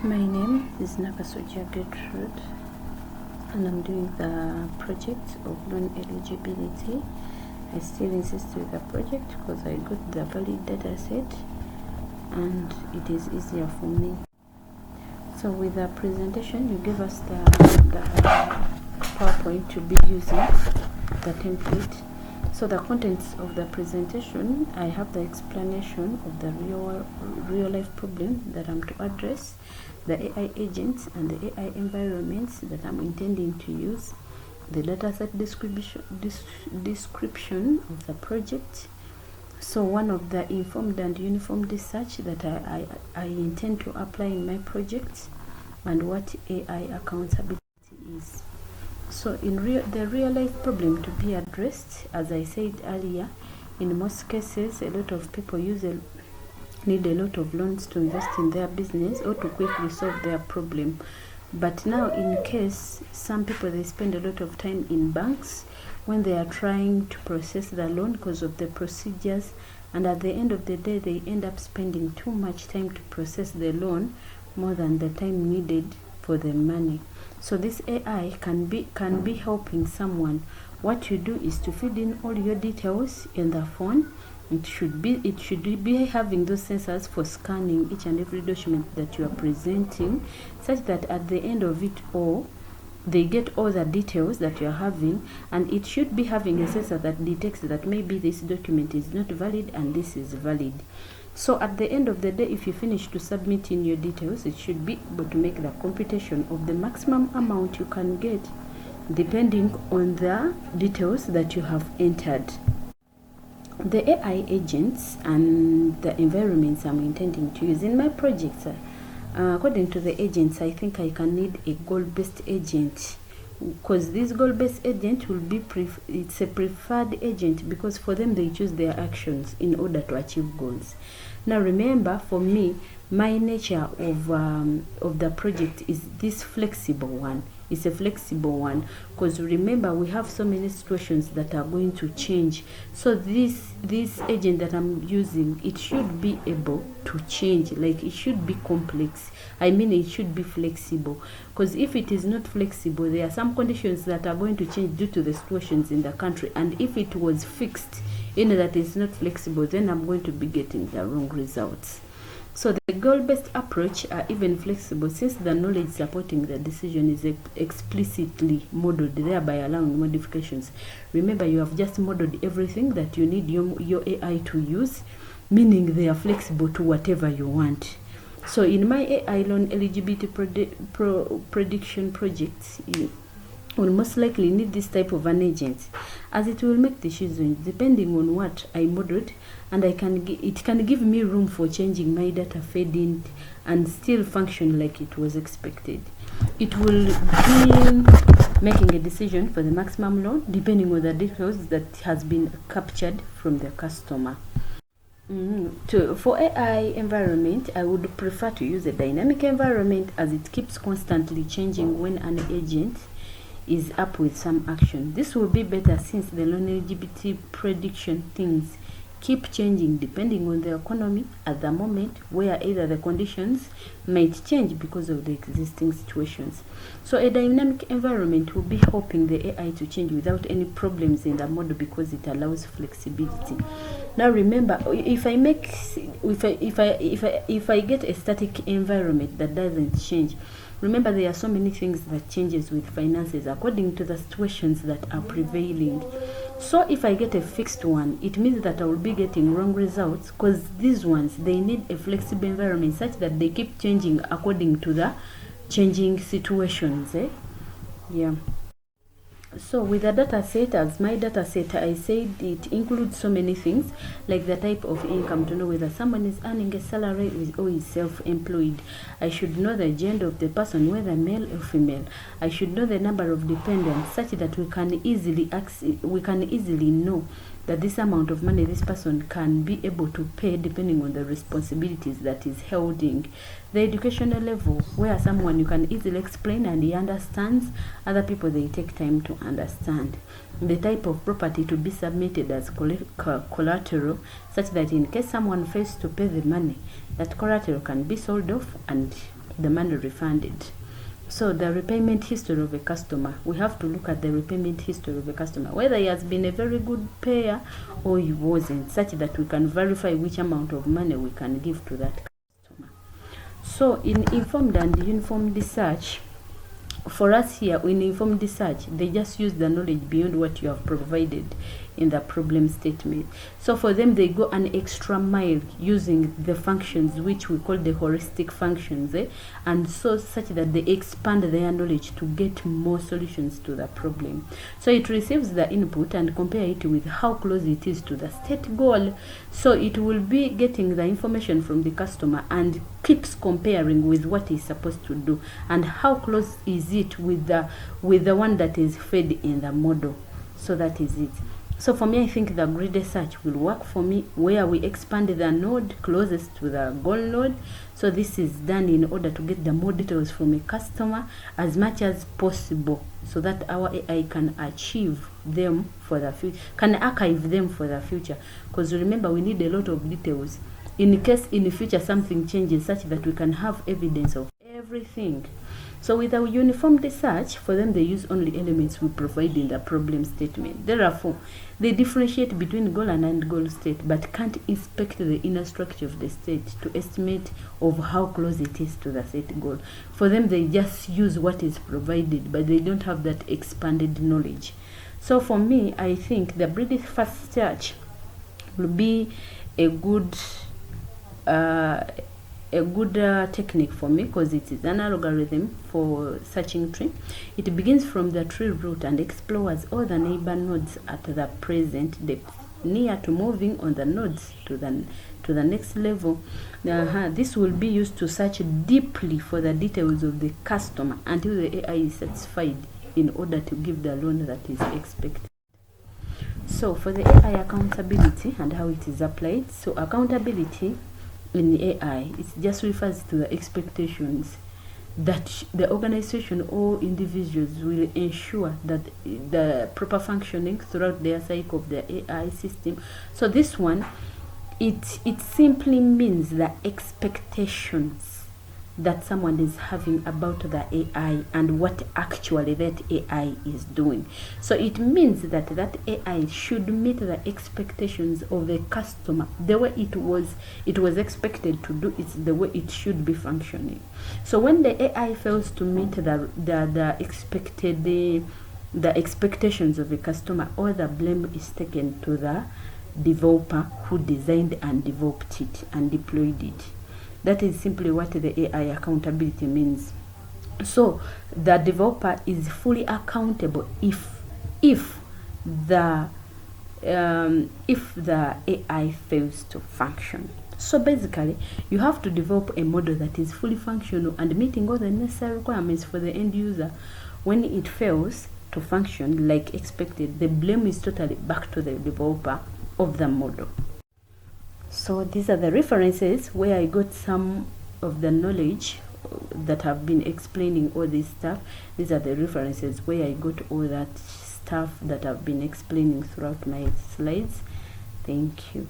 My name is Nakasoja Gertrude, and I'm doing the project of loan eligibility. I still insist with the project because I got the valid data set and it is easier for me. So with the presentation, you give us the PowerPoint to be using, the template. So the contents of the presentation, I have the explanation of the real life problem that I'm to address, the AI agents and the AI environments that I'm intending to use, the dataset description of the project. So one of the informed and uniform research that I intend to apply in my project, and what AI accountability is. So in the real life problem to be addressed, as I said earlier, in most cases a lot of people need a lot of loans to invest in their business or to quickly solve their problem. But now in case some people, they spend a lot of time in banks when they are trying to process the loan because of the procedures, and at the end of the day they end up spending too much time to process the loan, more than the time needed for the money. So this AI can be helping someone. What you do is to feed in all your details in the phone. It should be having those sensors for scanning each and every document that you are presenting, such that at the end of it all, they get all the details that you are having, and it should be having a sensor that detects that maybe this document is not valid and this is valid. So at the end of the day, if you finish to submit in your details, it should be able to make the computation of the maximum amount you can get, depending on the details that you have entered. The AI agents and the environments I'm intending to use in my project, according to the agents, I think I can need a goal-based agent, because this goal-based agent will be it's a preferred agent, because for them they choose their actions in order to achieve goals. Now remember, for me, my nature of the project is this flexible one. It's a flexible one, because remember, we have so many situations that are going to change. So this agent that I'm using, it should be able to change. Like, it should be complex. I mean, it should be flexible, because if it is not flexible, there are some conditions that are going to change due to the situations in the country. And if it was fixed in that it's not flexible, then I'm going to be getting the wrong results. So the goal-based approach are even flexible, since the knowledge supporting the decision is explicitly modeled, thereby allowing modifications. Remember, you have just modeled everything that you need your AI to use, meaning they are flexible to whatever you want. So in my AI loan eligibility prediction projects, you will most likely need this type of an agent, as it will make decisions depending on what I modeled, and it can give me room for changing my data fed in and still function like it was expected. It will be making a decision for the maximum loan depending on the details that has been captured from the customer. For AI environment, I would prefer to use a dynamic environment, as it keeps constantly changing when an agent is up with some action. This will be better, since the loan eligibility prediction things keep changing depending on the economy at the moment, where either the conditions might change because of the existing situations. So a dynamic environment will be helping the AI to change without any problems in the model, because it allows flexibility. Now remember, if I get a static environment that doesn't change, remember, there are so many things that changes with finances according to the situations that are prevailing. So if I get a fixed one, it means that I will be getting wrong results, because these ones, they need a flexible environment such that they keep changing according to the changing situations. Yeah. So with the data set, as my data set, I said it includes so many things, like the type of income, to know whether someone is earning a salary or is self-employed. I should know the gender of the person, whether male or female. I should know the number of dependents, such that we can easily know that this amount of money this person can be able to pay depending on the responsibilities that is holding. The educational level, where someone you can easily explain and he understands, other people they take time to understand. The type of property to be submitted as collateral, such that in case someone fails to pay the money, that collateral can be sold off and the money refunded. So the repayment history of a customer, we have to look at the repayment history of a customer, whether he has been a very good payer or he wasn't, such that we can verify which amount of money we can give to that customer. So in informed and uniformed research, for us here, in informed research, they just use the knowledge beyond what you have provided in the problem statement. So for them, they go an extra mile using the functions which we call the heuristic functions, and so such that they expand their knowledge to get more solutions to the problem. So it receives the input and compare it with how close it is to the state goal. So it will be getting the information from the customer and keeps comparing with what it's supposed to do and how close is it with the one that is fed in the model. So that is it. So for me, I think the grid search will work for me, where we expand the node closest to the goal node. So this is done in order to get the more details from a customer as much as possible, so that our AI can achieve them for the future, can archive them for the future. Because remember, we need a lot of details in case in the future something changes, such that we can have evidence of everything. So with our uniform research, for them they use only elements we provide in the problem statement. Therefore, they differentiate between goal and end-goal state, but can't inspect the inner structure of the state to estimate of how close it is to the set goal. For them, they just use what is provided, but they don't have that expanded knowledge. So for me, I think the British Fast Search will be a good technique for me, because it is an algorithm for searching tree. It begins from the tree root and explores all the neighbor nodes at the present depth, near to moving on the nodes to the next level. This will be used to search deeply for the details of the customer until the AI is satisfied, in order to give the loan that is expected. So for the AI accountability and how it is applied, so accountability in the AI, it just refers to the expectations that the organization or individuals will ensure that the proper functioning throughout their cycle of the AI system. So this one, it simply means the expectations that someone is having about the AI and what actually that AI is doing. So it means that that AI should meet the expectations of the customer. The way it was expected to do, it's the way it should be functioning. So when the AI fails to meet the expectations of the customer, all the blame is taken to the developer who designed and developed it and deployed it. That is simply what the AI accountability means. So the developer is fully accountable if the AI fails to function. So basically, you have to develop a model that is fully functional and meeting all the necessary requirements for the end user. When it fails to function like expected, the blame is totally back to the developer of the model. So these are the references where I got some of the knowledge that have been explaining all this stuff. These are the references where I got all that stuff that I've been explaining throughout my slides. Thank you.